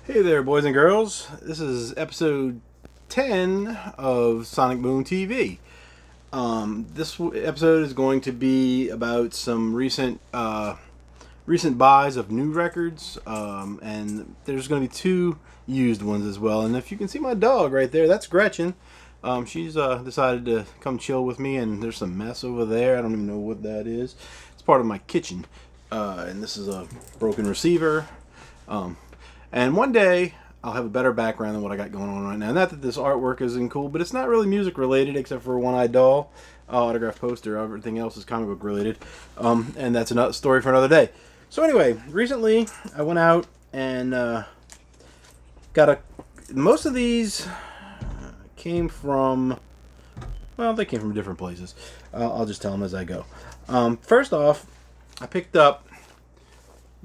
Hey there, boys and girls. This is episode 10 of Sonic Boom TV. Episode is going to be about some recent buys of new records, and there's going to be two used ones as well. And if you can see my dog right there, that's Gretchen. She's decided to come chill with me, and there's some mess over there. I don't even know what that is. It's part of my kitchen, and this is a broken receiver. And one day I'll have a better background than what I got going on right now. Not that this artwork isn't cool, but it's not really music related except for One Eyed Doll, autograph poster. Everything else is comic book related, and that's another story for another day. So anyway, recently I went out and got a. Most of these came from. Well, they came from different places. I'll just tell them as I go. First off, I picked up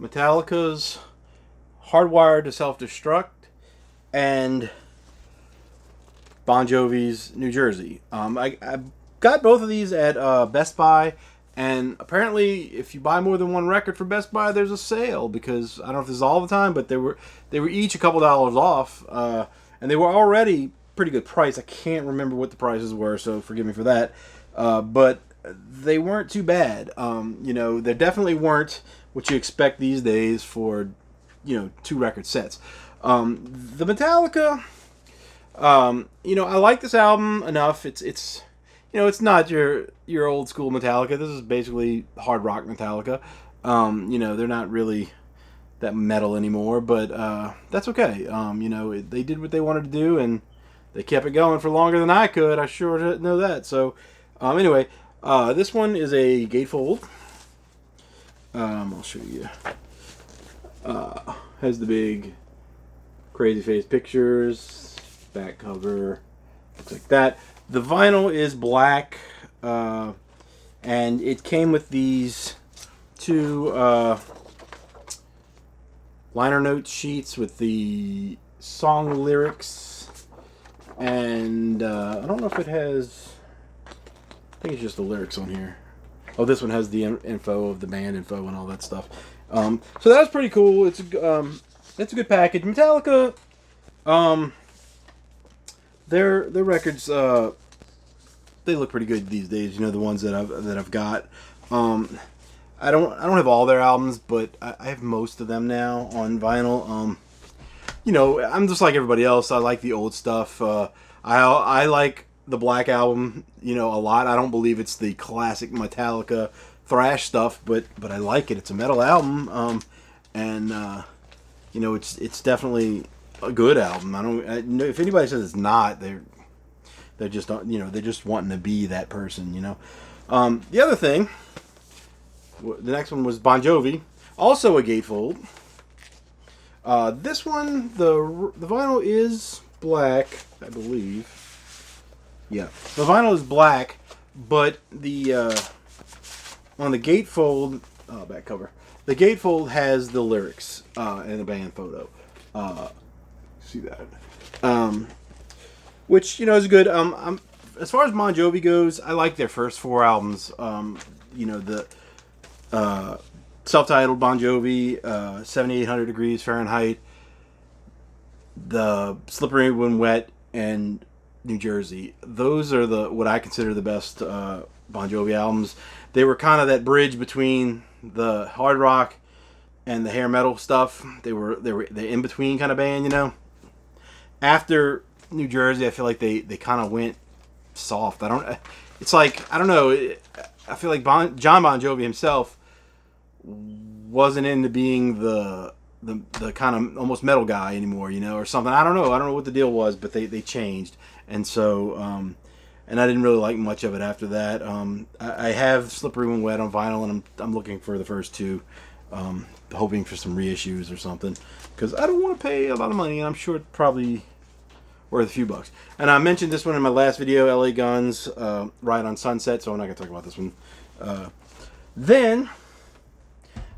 Metallica's Hardwired to Self-Destruct and Bon Jovi's New Jersey. I got both of these at Best Buy, and apparently if you buy more than one record for Best Buy, there's a sale, because I don't know if this is all the time, but they were each a couple dollars off, and they were already pretty good price. I can't remember what the prices were, so forgive me for that, but they weren't too bad. They definitely weren't what you expect these days for two record sets. The Metallica, I like this album enough. It's not your old school Metallica. This is basically hard rock Metallica. They're not really that metal anymore, but that's okay. They did what they wanted to do, and they kept it going for longer than I could. I sure didn't know that. So anyway, this one is a gatefold. I'll show you. Has the big crazy face pictures, back cover, looks like that. The vinyl is black, and it came with these two liner note sheets with the song lyrics, and I don't know if it has. I think it's just the lyrics on here. Oh, this one has the info of the band info and all that stuff. So that was pretty cool. It's a good package. Metallica, their records, they look pretty good these days. The ones that I've got. I don't have all their albums, but I have most of them now on vinyl. I'm just like everybody else. I like the old stuff. I like the Black Album, a lot. I don't believe it's the classic Metallica thrash stuff, but I like it. It's a metal album, and it's definitely a good album. If anybody says it's not, they're just they're just wanting to be that person. The other thing, the next one was Bon Jovi, also a gatefold. This one, the vinyl is black, I believe. Yeah, the vinyl is black, but the on the gatefold back cover, the gatefold has the lyrics and the band photo. See that? Which is good. As far as Bon Jovi goes, I like their first four albums. The self-titled Bon Jovi, 7800 Degrees Fahrenheit, the Slippery When Wet, and New Jersey. Those are what I consider the best Bon Jovi albums. They were kind of that bridge between the hard rock and the hair metal stuff. They were the in between kind of band. After New Jersey, I feel like they kind of went soft. It's like, I don't know. I feel like John Bon Jovi himself wasn't into being the kind of almost metal guy anymore, or something. I don't know what the deal was, but they changed, and so and I didn't really like much of it after that. I have Slippery When Wet on vinyl, and I'm looking for the first two, hoping for some reissues or something, because I don't want to pay a lot of money, and I'm sure it's probably worth a few bucks. And I mentioned this one in my last video, LA Guns, Ride on Sunset, so I'm not going to talk about this one. Then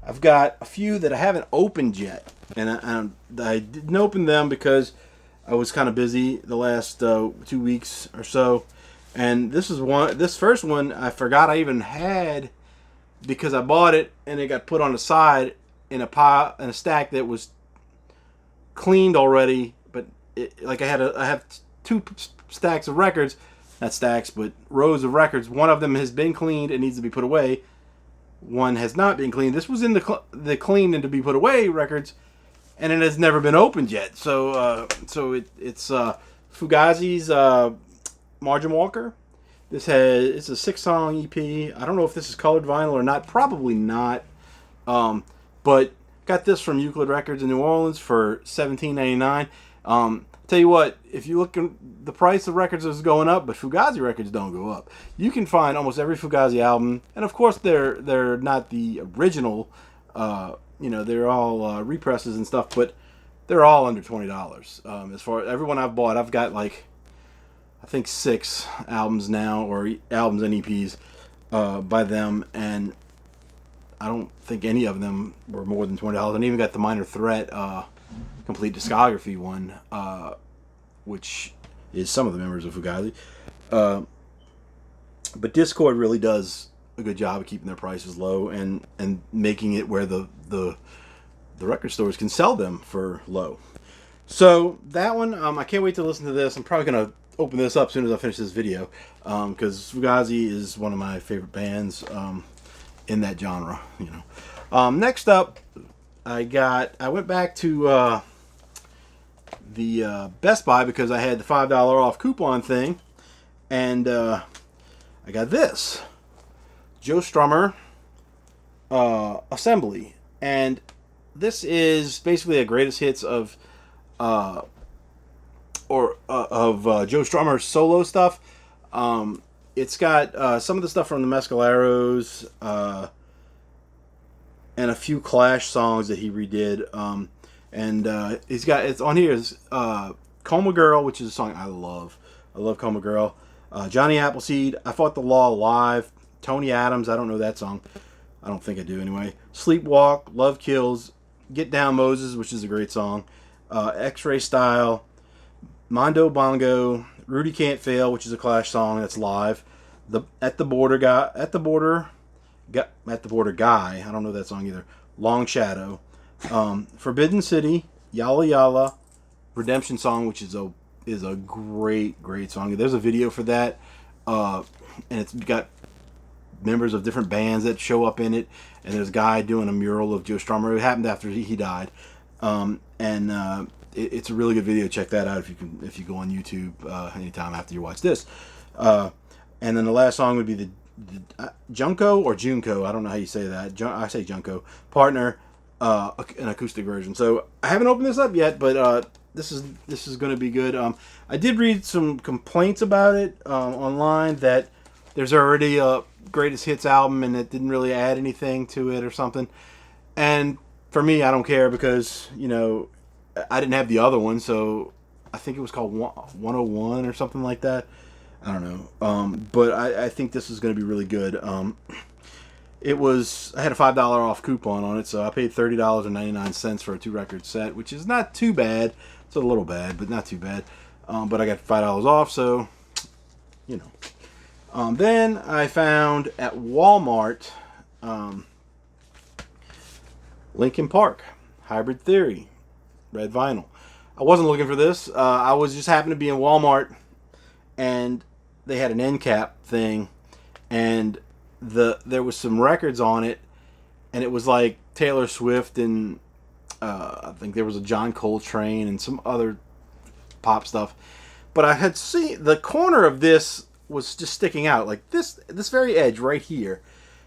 I've got a few that I haven't opened yet, and I didn't open them because I was kind of busy the last 2 weeks or so. And this first one I forgot I even had, because I bought it and it got put on the side in a stack that was cleaned already, but like I have two stacks of records, not stacks, but rows of records. One of them has been cleaned and needs to be put away. One has not been cleaned. This was in the cleaned and to be put away records, and it has never been opened yet. So it's Fugazi's Margin Walker. It's a 6-song EP. I don't know if this is colored vinyl or not. Probably not. But got this from Euclid Records in New Orleans for $17.99. Tell you what, if you look at the price of records is going up, but Fugazi records don't go up. You can find almost every Fugazi album, and of course they're not the original. They're all represses and stuff, but they're all under $20. As far as everyone I've bought, I've got like I think 6 albums now, or albums and EPs by them, and I don't think any of them were more than $20. And even got the Minor Threat complete discography one, which is some of the members of Fugazi. But Discord really does a good job of keeping their prices low and making it where the record stores can sell them for low. So that one, I can't wait to listen to this. I'm probably going to open this up as soon as I finish this video, because Fugazi is one of my favorite bands in that genre. Next up, I went back to the Best Buy because I had the $5 off coupon thing, and I got this Joe Strummer Assembly, and this is basically a greatest hits of Joe Strummer's solo stuff. It's got some of the stuff from the Mescaleros and a few Clash songs that he redid. It's on here is Coma Girl, which is a song I love. I love Coma Girl. Johnny Appleseed, I Fought the Law Alive. Tony Adams, I don't know that song. I don't think I do anyway. Sleepwalk, Love Kills, Get Down Moses, which is a great song. X-Ray Style, Mondo Bongo, Rudy Can't Fail, which is a Clash song that's live. At the Border Guy, I don't know that song either. Long Shadow, Forbidden City, Yalla Yalla, Redemption Song, which is a great song. There's a video for that, and it's got members of different bands that show up in it, and there's a guy doing a mural of Joe Strummer. It happened after he died, it's a really good video. Check that out if you go on YouTube anytime after you watch this. And then the last song would be the Junko or Junko, I don't know how you say that. I say Junko. Partner, an acoustic version. So I haven't opened this up yet, but this is going to be good. I did read some complaints about it online that there's already a greatest hits album and it didn't really add anything to it or something. And for me, I don't care because I didn't have the other one, so I think it was called 101 or something like that. I don't know. But I think this is going to be really good. I had a $5 off coupon on it, so I paid $30.99 for a 2-record set, which is not too bad. It's a little bad, but not too bad. But I got $5 off, so, then I found at Walmart Linkin Park, Hybrid Theory, red vinyl. I wasn't looking for this. I was just happened to be in Walmart, and they had an end cap thing, and there was some records on it, and it was like Taylor Swift and I think there was a John Coltrane and some other pop stuff. But I had seen the corner of this was just sticking out, like this very edge right here,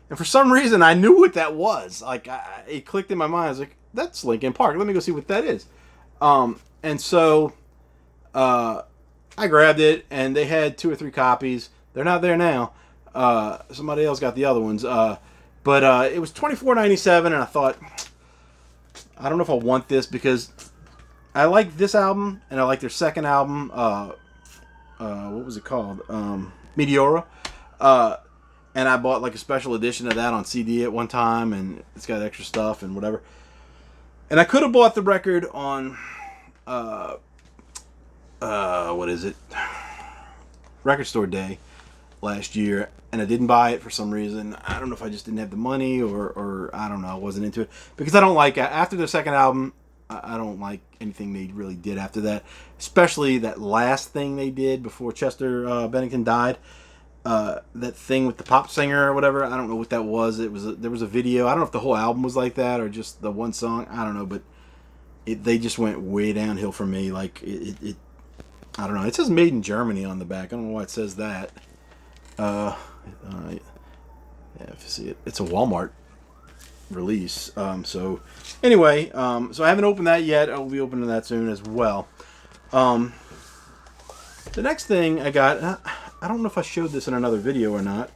and for some reason I knew what that was. Like it clicked in my mind. I was like, "That's Linkin Park. Let me go see what that is." And so I grabbed it, and they had 2 or 3 copies. They're not there now. Somebody else got the other ones. But it was $24.97, and I thought, I don't know if I want this because I like this album, and I like their second album. What was it called? Meteora. And I bought like a special edition of that on CD at one time, and it's got extra stuff and whatever. And I could have bought the record on what is it? Record Store Day last year, and I didn't buy it for some reason. I don't know if I just didn't have the money or I don't know, I wasn't into it. Because I don't like, after the second album, I don't like anything they really did after that, especially that last thing they did before Chester Bennington died. That thing with the pop singer or whatever. I don't know what that was. There was a video. I don't know if the whole album was like that or just the one song. I don't know, but they just went way downhill for me. Like it I don't know. It says made in Germany on the back. I don't know why it says that. Yeah, if you see it, it's a Walmart release. So anyway, so I haven't opened that yet. I'll be opening that soon as well. The next thing I got, I don't know if I showed this in another video or not,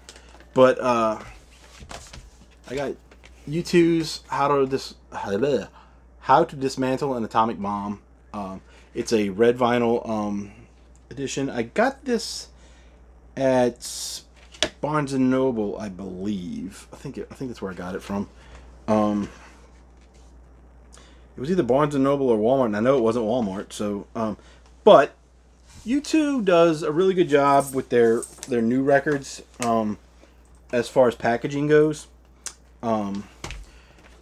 but I got U2's How to Dismantle an Atomic Bomb. It's a red vinyl edition. I got this at Barnes and Noble, I believe. I think that's where I got it from. It was either Barnes and Noble or Walmart, and I know it wasn't Walmart. So, but U2 does a really good job with their new records as far as packaging goes. I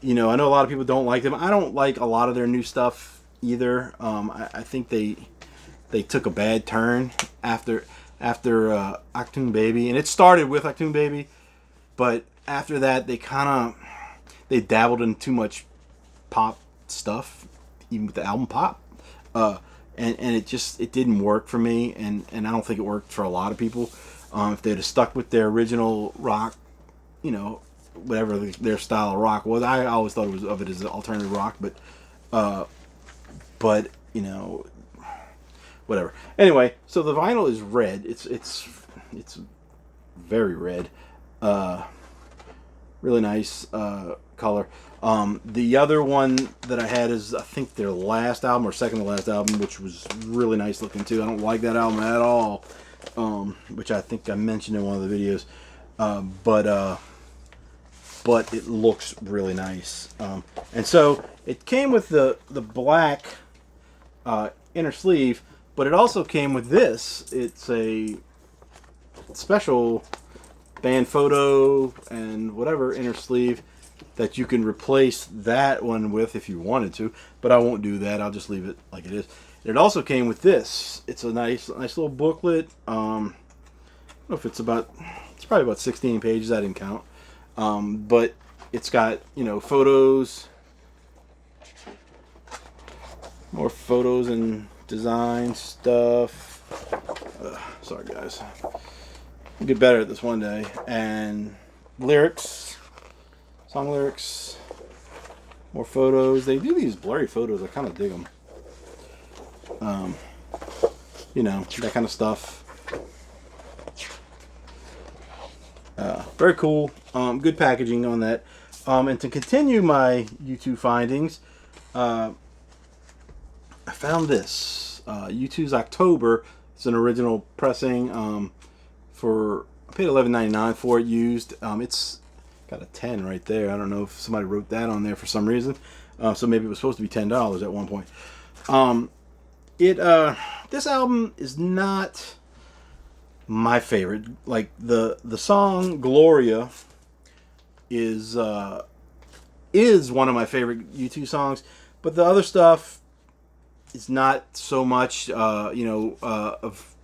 know a lot of people don't like them. I don't like a lot of their new stuff either. I think they took a bad turn after Achtung Baby, and it started with Achtung Baby, but after that they dabbled in too much pop stuff, even with the album Pop, and it didn't work for me, and I don't think it worked for a lot of people. If they'd have stuck with their original rock, whatever their style of rock was, I always thought of it as alternative rock, but whatever. Anyway, so the vinyl is red. It's very red. Really nice color. The other one that I had is, I think, their last album or second to last album, which was really nice looking too. I don't like that album at all, which I think I mentioned in one of the videos. But it looks really nice. And so it came with the black inner sleeve, but it also came with this. It's a special band photo and whatever inner sleeve that you can replace that one with if you wanted to, but I won't do that. I'll just leave it like it is. It also came with this. It's a nice little booklet. I don't know if it's probably about 16 pages. I didn't count. But it's got, photos, more photos and design stuff. Sorry guys. I'll get better at this one day. And lyrics, song lyrics, more photos. They do these blurry photos. I kind of dig them. That kind of stuff. Very cool. Good packaging on that. And to continue my U2 findings, I found this. U2's October. It's an original pressing. I paid $11.99 for it used. It's got a 10 right there. I don't know if somebody wrote that on there for some reason. So maybe it was supposed to be $10 at one point. This album is not my favorite. Like the song Gloria is one of my favorite U2 songs, but the other stuff is not so much of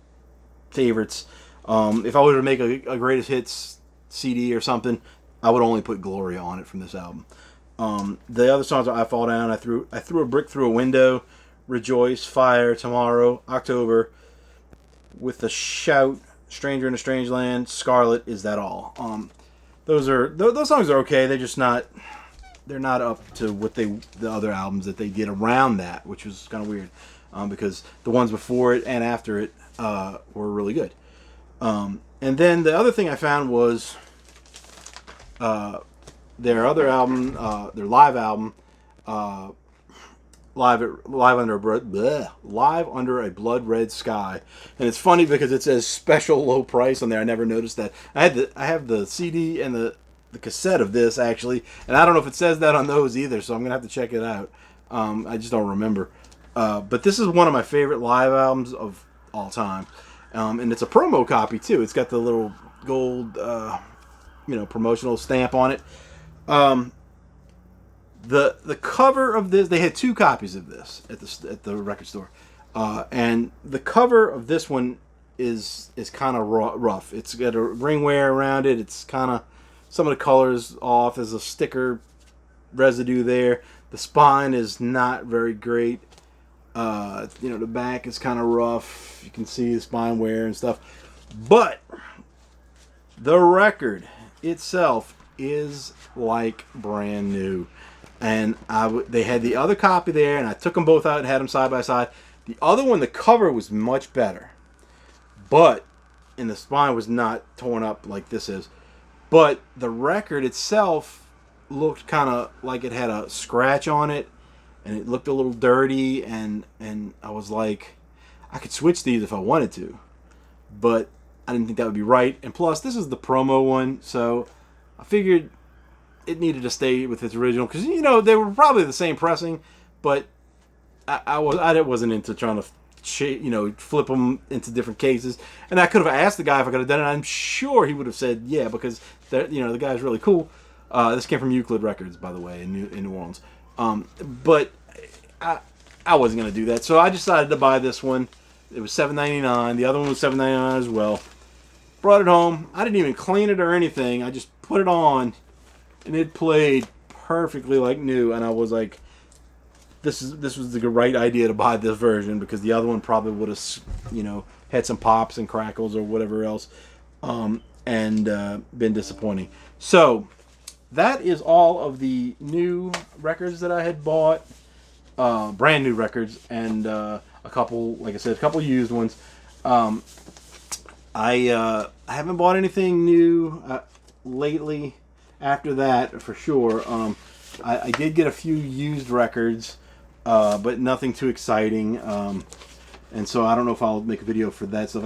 favorites. If I were to make a greatest hits CD or something, I would only put Gloria on it from this album. The other songs are I Fall Down, I threw a brick through a window, Rejoice, Fire, Tomorrow, October, With a Shout, Stranger in a Strange Land, Scarlet, Is That All? Those songs are okay. They're not up to what the other albums that they did around that, which was kind of weird, because the ones before it and after it were really good. And then the other thing I found was their other album, their live album, Live Under a Blood Red Sky, and it's funny because it says special low price on there. I never noticed that. I have the CD and the cassette of this actually, and I don't know if it says that on those either. So I'm gonna have to check it out. I just don't remember. But this is one of my favorite live albums of all time, and it's a promo copy too. It's got the little gold, promotional stamp on it. The cover of this, they had 2 copies of this at the record store, and the cover of this one is kind of rough. It's got a ring wear around it. It's kind of, some of the colors off. There's a sticker residue there. The spine is not very great. The back is kind of rough. You can see the spine wear and stuff. But the record itself is like brand new. And they had the other copy there, and I took them both out and had them side by side. The other one, the cover was much better. And the spine was not torn up like this is. But the record itself looked kind of like it had a scratch on it, and it looked a little dirty, and I was like, I could switch these if I wanted to, but I didn't think that would be right. And plus, this is the promo one, so I figured it needed to stay with its original, because they were probably the same pressing, but I wasn't into trying to flip them into different cases. And I could have asked the guy if I could have done it. I'm sure he would have said yeah, because the guy's really cool. This came from Euclid Records, by the way, in New Orleans. But I wasn't gonna do that, so I decided to buy this one. It was $7.99. The other one was $7.99 as well. Brought it home. I didn't even clean it or anything. I just put it on, and it played perfectly like new. And I was like, this was the right idea to buy this version, because the other one probably would have had some pops and crackles or whatever else, and been disappointing. So that is all of the new records that I had bought, brand new records, and a couple, like I said, a couple used ones. I haven't bought anything new lately after that, for sure. I did get a few used records, but nothing too exciting. And so I don't know if I'll make a video for that stuff.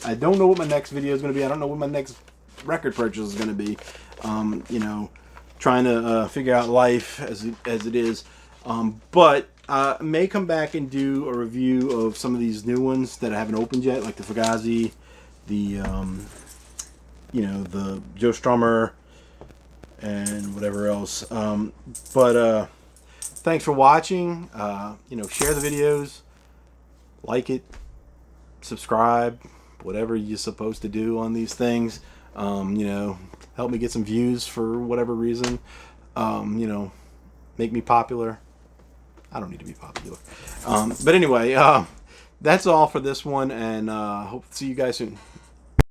I don't know what my next video is going to be. I don't know what my next record purchase is going to be. Trying to figure out life as it is. But I may come back and do a review of some of these new ones that I haven't opened yet, like the Fugazi, the Joe Strummer, and whatever else. But thanks for watching. Share the videos, like it, subscribe, whatever you're supposed to do on these things. Help me get some views for whatever reason. Make me popular. I don't need to be popular. But anyway, that's all for this one, and hope to see you guys soon.